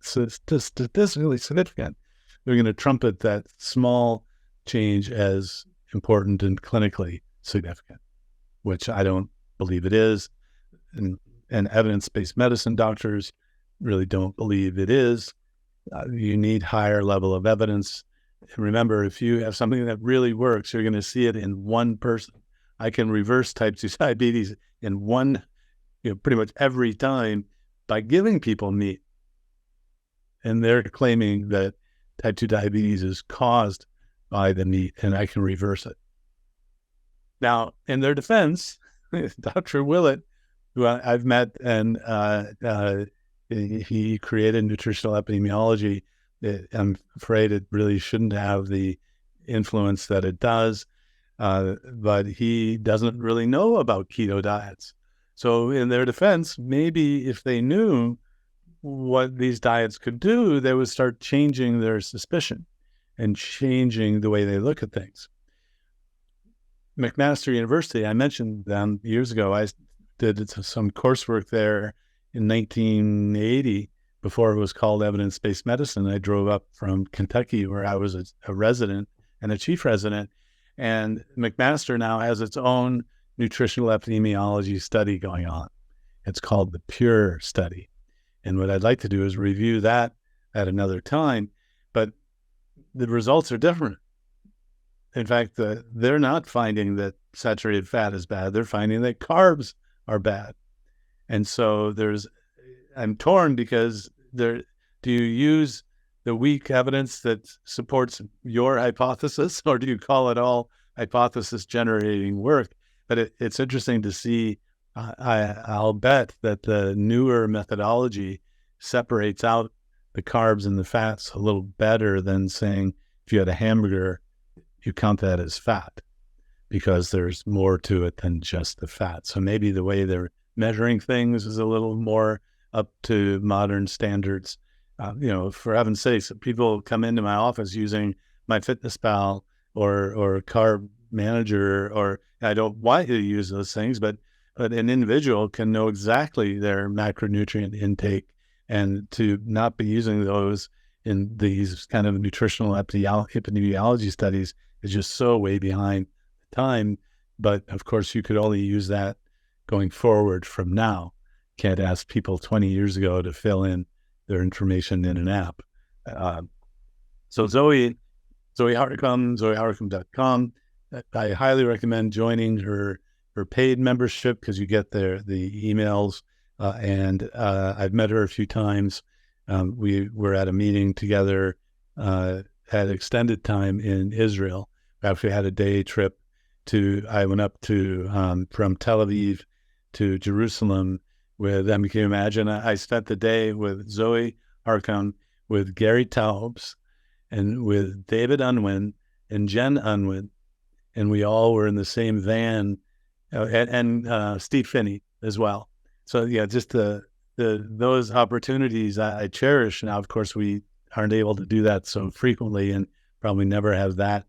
statistically significant, they're going to trumpet that small change as important and clinically significant, which I don't believe it is. And evidence-based medicine doctors really don't believe it is. You need higher level of evidence. remember, if you have something that really works, you're going to see it in one person. I can reverse type 2 diabetes in one, pretty much every time by giving people meat. And they're claiming that type 2 diabetes is caused by the meat, and I can reverse it. Now, in their defense, Dr. Willett, who I've met, and he created nutritional epidemiology. I'm afraid it really shouldn't have the influence that it does, but he doesn't really know about keto diets. So in their defense, maybe if they knew what these diets could do, they would start changing their suspicion and changing the way they look at things. McMaster University, I mentioned them years ago. I did some coursework there in 1980 before it was called evidence-based medicine. I drove up from Kentucky where I was a resident and a chief resident. And McMaster now has its own nutritional epidemiology study going on. It's called the PURE study. And what I'd like to do is review that at another time, but the results are different. In fact, they're not finding that saturated fat is bad. They're finding that carbs are bad. And so I'm torn because do you use the weak evidence that supports your hypothesis, or do you call it all hypothesis generating work? But it's interesting to see. I'll bet that the newer methodology separates out the carbs and the fats a little better than saying if you had a hamburger, you count that as fat, because there's more to it than just the fat. So maybe the way they're measuring things is a little more up to modern standards. For heaven's sakes, people come into my office using MyFitnessPal or Carb Manager, or I don't want you to use those things, but an individual can know exactly their macronutrient intake, and to not be using those in these kind of nutritional epidemiology studies is just so way behind time. But of course, you could only use that going forward from now. Can't ask people 20 years ago to fill in their information in an app. So Zoe Harcum, zoeharcum.com. I highly recommend joining her paid membership because you get the emails. And I've met her a few times. We were at a meeting together at extended time in Israel. We actually had a day trip I went up to from Tel Aviv to Jerusalem with them. Can you imagine? I spent the day with Zoe Harcum, with Gary Taubes, and with David Unwin and Jen Unwin, and we all were in the same van, and Steve Finney as well. So yeah, just those opportunities I cherish. Now, of course, we aren't able to do that so frequently, and probably never have that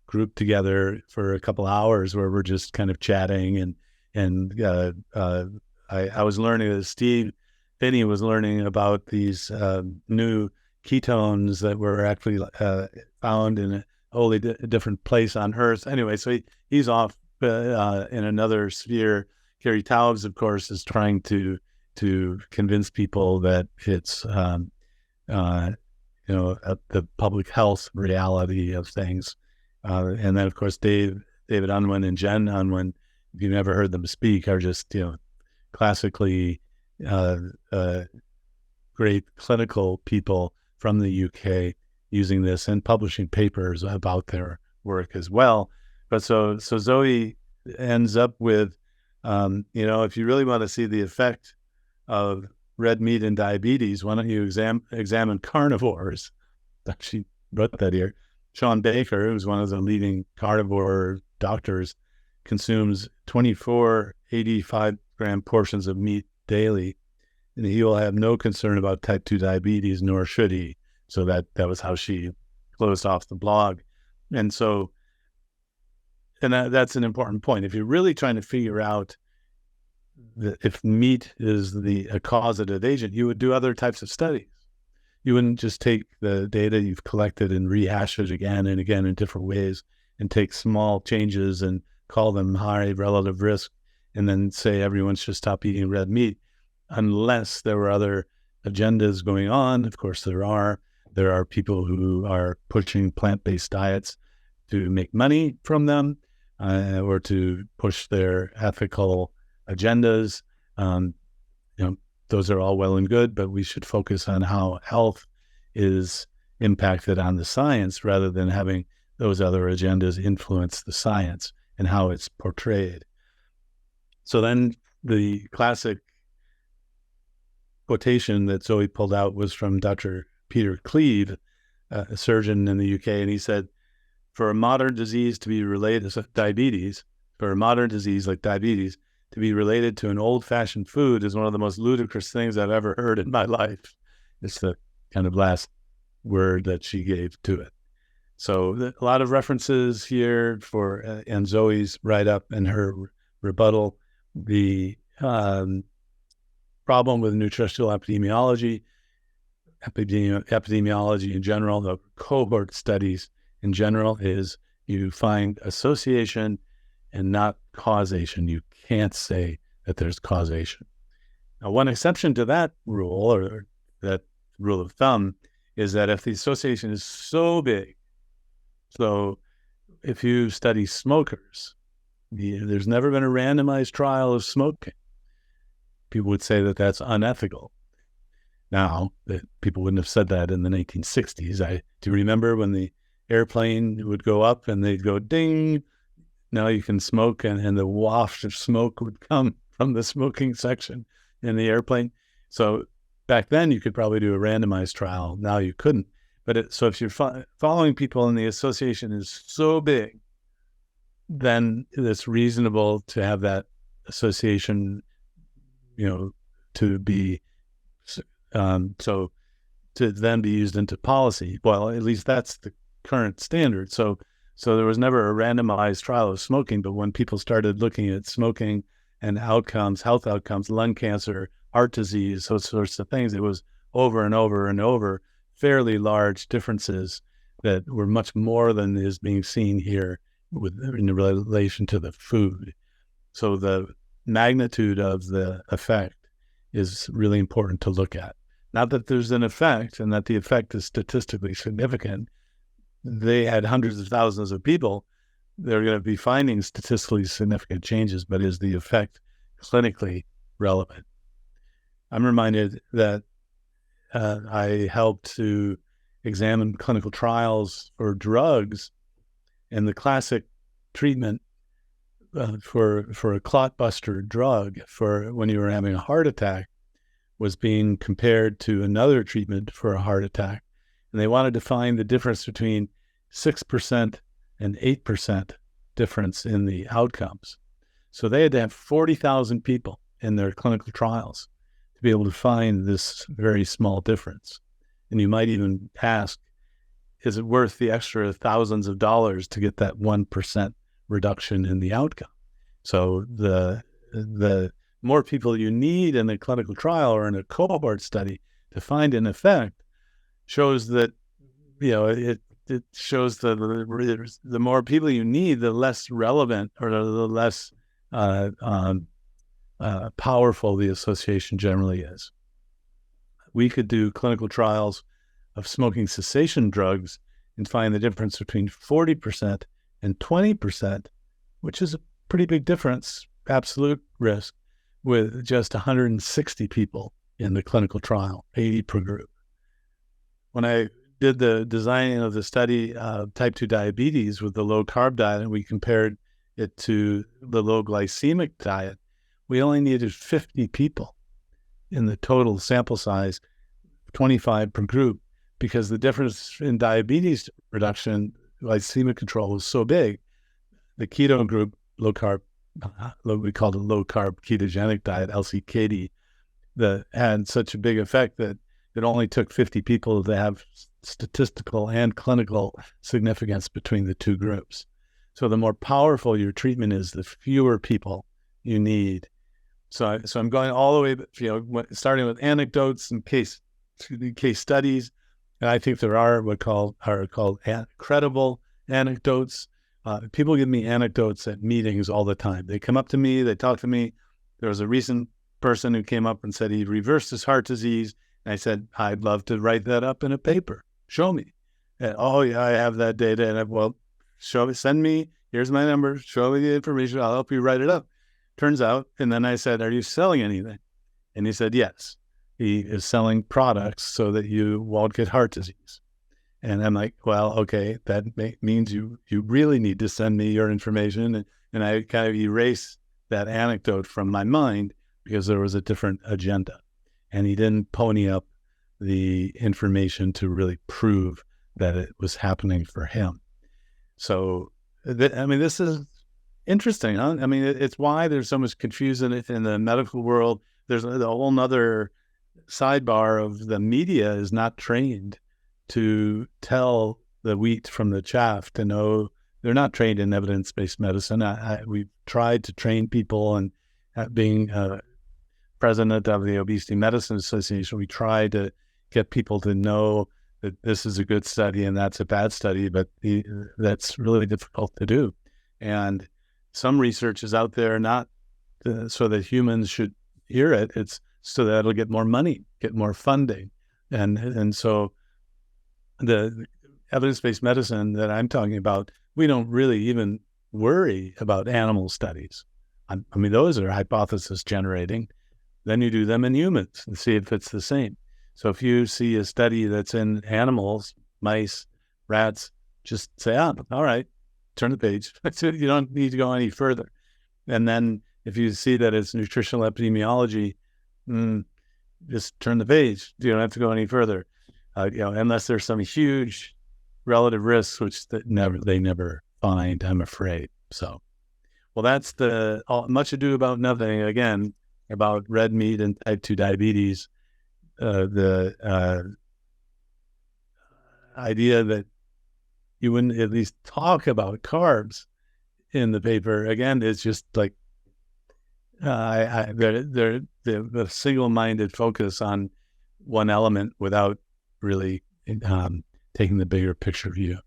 group together for a couple hours where we're just kind of chatting. I was learning that Steve Finney was learning about these new ketones that were actually found in a wholly different place on Earth. Anyway, so he's off in another sphere. Gary Taubes, of course, is trying to convince people that it's the public health reality of things. And then, of course, David Unwin and Jen Unwin, if you've never heard them speak, are just classically great clinical people from the UK using this and publishing papers about their work as well. But so Zoe ends up with, if you really want to see the effect of red meat and diabetes, why don't you examine carnivores? She wrote that here. Sean Baker, who's one of the leading carnivore doctors, consumes 24 85-gram portions of meat daily, and he will have no concern about type 2 diabetes, nor should he. So that was how she closed off the blog. And so, that's an important point. If you're really trying to figure out if meat is a causative agent, you would do other types of studies. You wouldn't just take the data you've collected and rehash it again and again in different ways and take small changes and call them high relative risk and then say everyone should stop eating red meat, unless there were other agendas going on. Of course there are, There are people who are pushing plant-based diets to make money from them, or to push their ethical agendas. Those are all well and good, but we should focus on how health is impacted on the science rather than having those other agendas influence the science and how it's portrayed. So then the classic quotation that Zoe pulled out was from Dr. Peter Cleve, a surgeon in the UK, and he said, for a modern disease to be related to diabetes, for a modern disease like diabetes, to be related to an old-fashioned food is one of the most ludicrous things I've ever heard in my life. It's the kind of last word that she gave to it. So a lot of references here for, and Zoe's write-up and her rebuttal, the problem with nutritional epidemiology in general, the cohort studies in general, is you find association and not causation. You can't say that there's causation. Now, one exception to that rule, or that rule of thumb, is that if the association is so big, so if you study smokers, there's never been a randomized trial of smoking. People would say that that's unethical. Now, that people wouldn't have said that in the 1960s. Do you remember when the airplane would go up and they'd go ding? Now you can smoke, and the waft of smoke would come from the smoking section in the airplane. So back then you could probably do a randomized trial. Now you couldn't. But so if you're following people and the association is so big, then it's reasonable to have that association, to be so to then be used into policy. Well, at least that's the current standard. So there was never a randomized trial of smoking, but when people started looking at smoking and outcomes, health outcomes, lung cancer, heart disease, those sorts of things, it was over and over and over, fairly large differences that were much more than is being seen here in relation to the food. So the magnitude of the effect is really important to look at. Not that there's an effect and that the effect is statistically significant. They had hundreds of thousands of people. They're going to be finding statistically significant changes, but is the effect clinically relevant? I'm reminded that I helped to examine clinical trials for drugs, and the classic treatment for a clot buster drug for when you were having a heart attack was being compared to another treatment for a heart attack. And they wanted to find the difference between 6% and 8% difference in the outcomes. So they had to have 40,000 people in their clinical trials to be able to find this very small difference. And you might even ask, is it worth the extra thousands of dollars to get that 1% reduction in the outcome? So the more people you need in a clinical trial or in a cohort study to find an effect shows that, it shows that the more people you need, the less relevant or the less powerful the association generally is. We could do clinical trials of smoking cessation drugs and find the difference between 40% and 20%, which is a pretty big difference, absolute risk, with just 160 people in the clinical trial, 80 per group. When I did the designing of the study of type 2 diabetes with the low-carb diet, and we compared it to the low-glycemic diet, we only needed 50 people in the total sample size, 25 per group, because the difference in diabetes reduction, glycemic control was so big. The keto group, low-carb, we called it low-carb ketogenic diet, LCKD, that had such a big effect that it only took 50 people to have statistical and clinical significance between the two groups. So the more powerful your treatment is, the fewer people you need. So I'm going all the way, starting with anecdotes and case studies, and I think there are what are called credible anecdotes. People give me anecdotes at meetings all the time. They come up to me, they talk to me. There was a recent person who came up and said he reversed his heart disease. And I said, I'd love to write that up in a paper. show me. And, oh yeah, I have that data. And well, show me, send me, here's my number, show me the information. I'll help you write it up. Turns out, and then I said, are you selling anything? And he said, yes, he is selling products so that you won't get heart disease. And I'm like, well, okay, that means you really need to send me your information. And I kind of erased that anecdote from my mind because there was a different agenda. And he didn't pony up the information to really prove that it was happening for him. So, this is interesting, huh? I mean, it's why there's so much confusion in the medical world. There's a whole nother sidebar of the media is not trained to tell the wheat from the chaff, to know. They're not trained in evidence-based medicine. We've tried to train people, and being president of the Obesity Medicine Association, we try to get people to know that this is a good study and that's a bad study, but that's really difficult to do. And some research is out there not so that humans should hear it, it's so that it'll get more money, get more funding. And so the evidence-based medicine that I'm talking about, we don't really even worry about animal studies. I mean, those are hypothesis generating. Then you do them in humans and see if it's the same. So if you see a study that's in animals, mice, rats, just say, all right, turn the page. You don't need to go any further. And then if you see that it's nutritional epidemiology, just turn the page. You don't have to go any further, unless there's some huge relative risks, which they never find, I'm afraid. So, well, that's the much ado about nothing, again, about red meat and type 2 diabetes. The idea that you wouldn't at least talk about carbs in the paper, again, is just like the single-minded focus on one element without really taking the bigger picture view.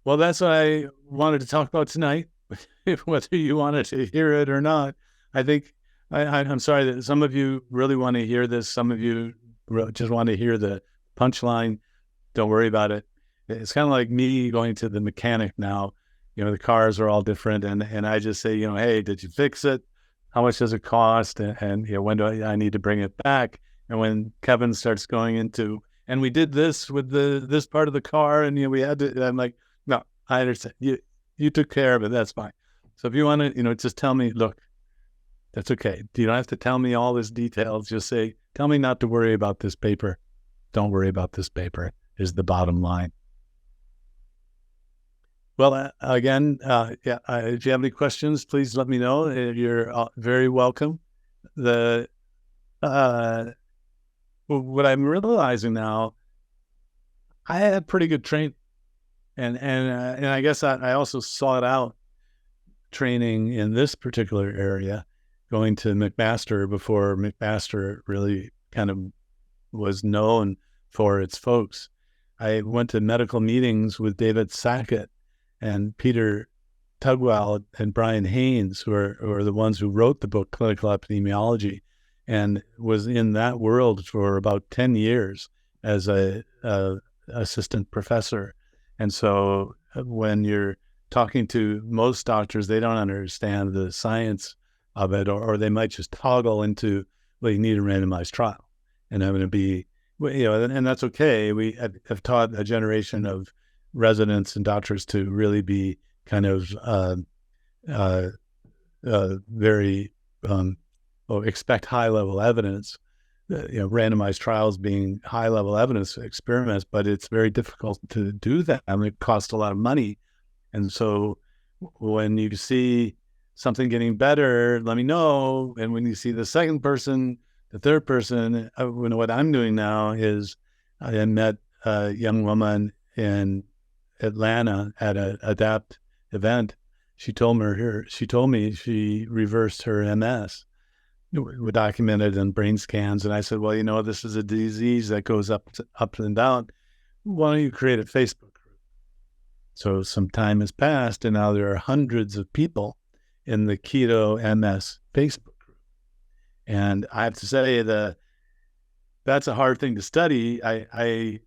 Well, that's what I wanted to talk about tonight, whether you wanted to hear it or not. I think I'm sorry that some of you really want to hear this. Some of you just want to hear the punchline. Don't worry about it. It's kind of like me going to the mechanic now. The cars are all different. And I just say, hey, did you fix it? How much does it cost? And when do I need to bring it back? And when Kevin starts going into, and we did this with this part of the car, and we had to, I'm like, no, I understand. You took care of it. That's fine. So if you want to, just tell me, look, that's okay. You don't have to tell me all this details. Just say, tell me not to worry about this paper. Don't worry about this paper is the bottom line. Well, again, if you have any questions, please let me know. You're very welcome. What I'm realizing now, I had pretty good training, and I guess I also sought out training in this particular area, going to McMaster before McMaster really kind of was known for its folks. I went to medical meetings with David Sackett and Peter Tugwell and Brian Haynes, who are the ones who wrote the book Clinical Epidemiology, and was in that world for about 10 years as a assistant professor. And so when you're talking to most doctors, they don't understand the science of it, or they might just toggle into, well, you need a randomized trial. And I'm going to be, and that's okay. We have taught a generation of residents and doctors to really be kind of very, expect high-level evidence, randomized trials being high-level evidence experiments, but it's very difficult to do that. I mean, it costs a lot of money. And so when you see something getting better, let me know. And when you see the second person, the third person, what I'm doing now is I met a young woman in Atlanta at an ADAPT event. She told me she reversed her MS. We documented in brain scans. And I said, well, this is a disease that goes up and down. Why don't you create a Facebook group? So some time has passed, and now there are hundreds of people in the Keto MS Facebook group. And I have to say that's a hard thing to study. I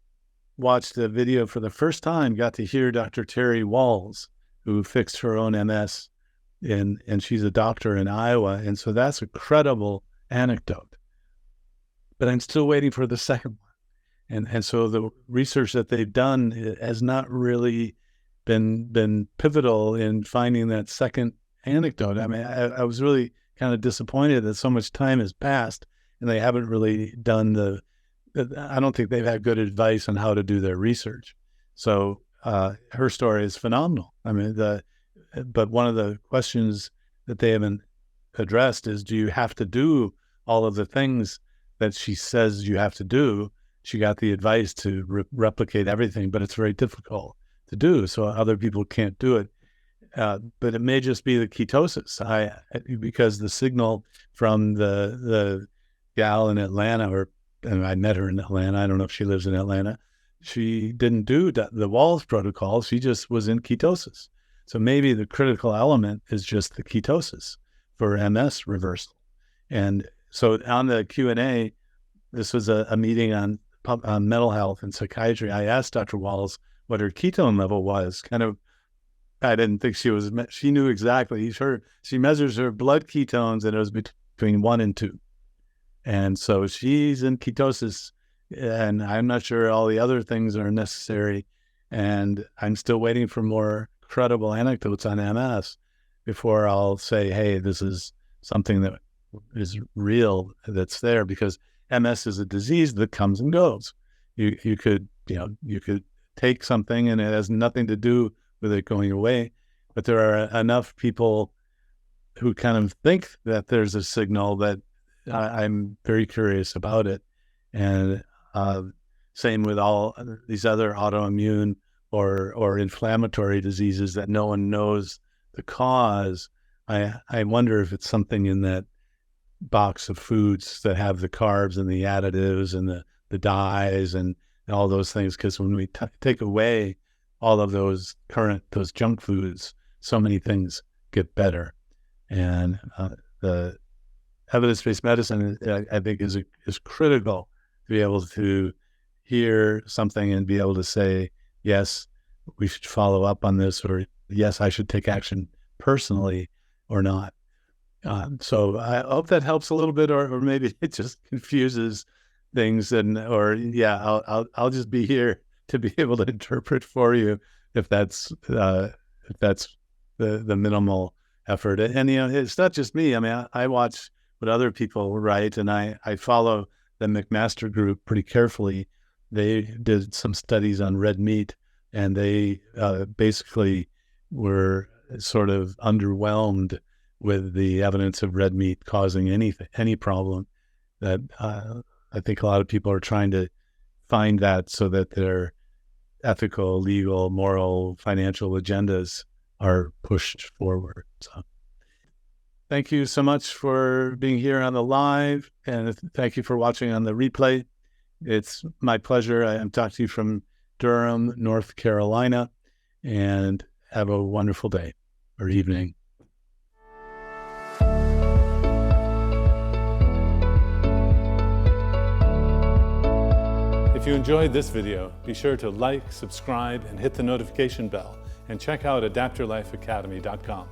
watched the video for the first time, got to hear Dr. Terry Walls, who fixed her own MS, and she's a doctor in Iowa. And so that's a credible anecdote. But I'm still waiting for the second one. And so the research that they've done has not really been pivotal in finding that second anecdote. I mean, I was really kind of disappointed that so much time has passed and they haven't really done I don't think they've had good advice on how to do their research. So her story is phenomenal. I mean, but one of the questions that they haven't addressed is, do you have to do all of the things that she says you have to do? She got the advice to replicate everything, but it's very difficult to do. So other people can't do it. But it may just be the ketosis. Because the signal from the gal in Atlanta, and I met her in Atlanta. I don't know if she lives in Atlanta. She didn't do the Walls protocol. She just was in ketosis. So maybe the critical element is just the ketosis for MS reversal. And so on the Q&A, this was a meeting on mental health and psychiatry. I asked Dr. Walls what her ketone level was. I didn't think she knew exactly. She measures her blood ketones, and it was between 1 and 2. And so she's in ketosis, and I'm not sure all the other things are necessary. And I'm still waiting for more credible anecdotes on MS before I'll say, hey, this is something that is real, that's there, because MS is a disease that comes and goes. You could take something and it has nothing to do with it going away, but there are enough people who kind of think that there's a signal that I'm very curious about it. And same with all these other autoimmune or inflammatory diseases that no one knows the cause. I wonder if it's something in that box of foods that have the carbs and the additives and the dyes and all those things. Because when we take away all of those junk foods, so many things get better. And the evidence-based medicine, I think, is critical to be able to hear something and be able to say, yes, we should follow up on this, or yes, I should take action personally or not. So I hope that helps a little bit, or maybe it just confuses things. I'll just be here to be able to interpret for you if that's the minimal effort. And it's not just me. I mean, I watch what other people write, and I follow the McMaster group pretty carefully. They did some studies on red meat, and they basically were sort of underwhelmed with the evidence of red meat causing any problem. That I think a lot of people are trying to find that so that their ethical, legal, moral, financial agendas are pushed forward. So thank you so much for being here on the live, and thank you for watching on the replay. It's my pleasure. I'm talking to you from Durham, North Carolina, and have a wonderful day or evening. If you enjoyed this video, be sure to like, subscribe, and hit the notification bell, and check out adaptyourlifeacademy.com.